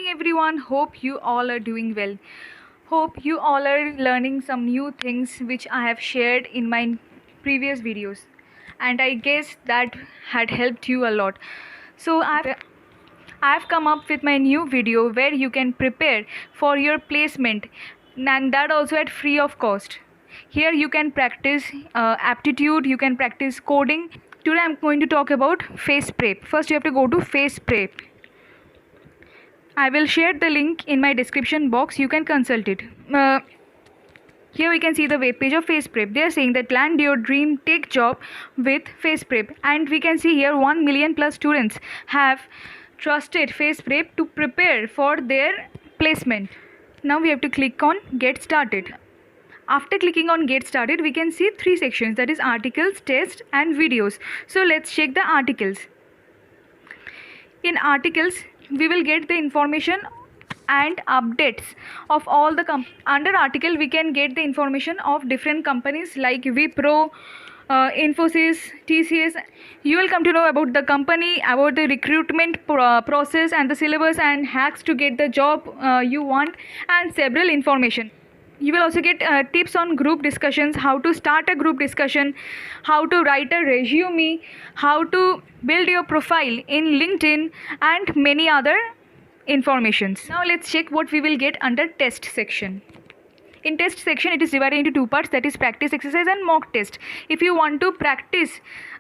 everyone. Hope you all are doing well. Hope you all are learning some new things which I have shared in my previous videos, and I guess that had helped you a lot. So I've come up with my new video where you can prepare for your placement, and that also at free of cost. Here you can practice aptitude, you can practice coding. Today I'm going to talk about face prep. First you have to go to face prep. I will share the link in my description box. You can consult it. Here we can see the web page of face prep. They are saying that land your dream tech job with face prep, and we can see here 1 million plus students have trusted face prep to prepare for their placement. Now we have to click on get started. After clicking on get started, we can see three sections, that is articles, tests and videos. So let's check the articles. In articles we will get the information and updates of all the under article we can get the information of different companies like Wipro, Infosys, TCS. You will come to know about the company, about the recruitment process and the syllabus and hacks to get the job you want, and several information. You will also get tips on group discussions, how to start a group discussion, how to write a resume, how to build your profile in LinkedIn, and many other informations. Now let's check what we will get under test section. In test section it is divided into two parts, that is practice exercise and mock test. If you want to practice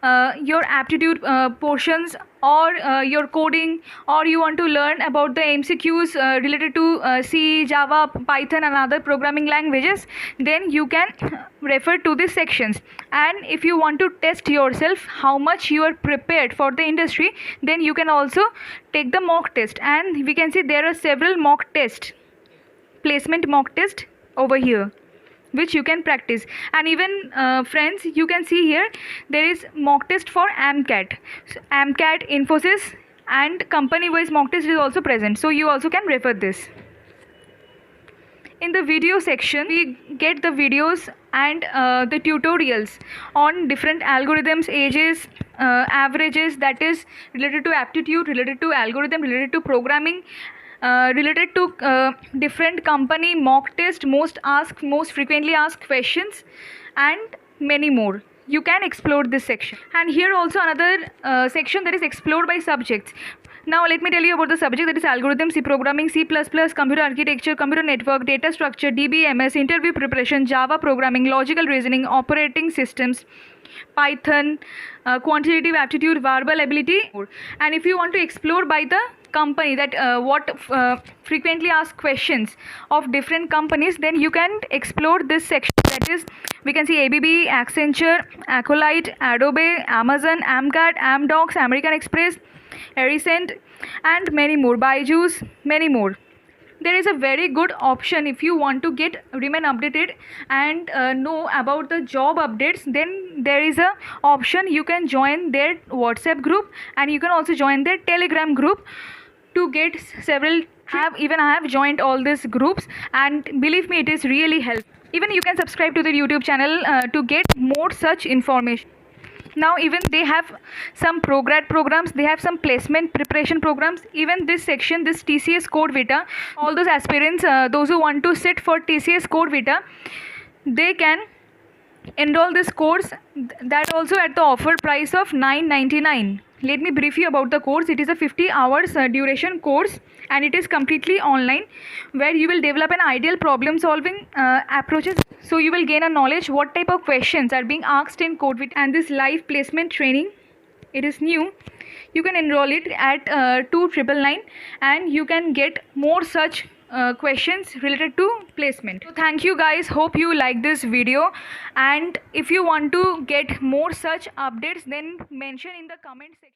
your aptitude portions or your coding, or you want to learn about the MCQs related to C, Java, Python and other programming languages, then you can refer to these sections. And if you want to test yourself how much you are prepared for the industry, then you can also take the mock test. And we can see there are several mock tests, placement mock test over here, which you can practice. And even friends, you can see here there is mock test for AMCAT. So AMCAT, Infosys and company wise mock test is also present, so you also can refer this. In the video section we get the videos and the tutorials on different algorithms, ages, averages, that is related to aptitude, related to algorithm, related to programming, related to different company mock test, most frequently asked questions, and many more. You can explore this section. And here also another section that is explored by subjects. Now let me tell you about the subject, that is algorithm, C programming, C++, computer architecture, computer network, data structure, DBMS, interview preparation, Java programming, logical reasoning, operating systems, Python, quantitative aptitude, verbal ability. And if you want to explore by the company, that what frequently asked questions of different companies, then you can explore this section. That is, we can see ABB, Accenture, Acolyte, Adobe, Amazon, AMCAT, Amdocs, American Express, Ericent and many more, Byju's, many more. There is a very good option if you want to remain updated and know about the job updates. Then there is a option, you can join their WhatsApp group and you can also join their Telegram group to get several. I have joined all these groups, and believe me, it is really helpful. Even you can subscribe to the YouTube channel to get more such information. Now even they have some programs, they have some placement preparation programs. Even this section, this TCS Code Vita, all those aspirants, those who want to sit for TCS Code Vita, they can enroll this course, that also at the offer price of $9.99. Let me brief you about the course. It is a 50 hours duration course, and it is completely online, where you will develop an ideal problem solving approaches. So you will gain a knowledge what type of questions are being asked in CodeVit. And this live placement training, it is new. You can enroll it at 2,999 and you can get more such questions related to placement. So thank you guys, hope you like this video, and if you want to get more such updates, then mention in the comment section.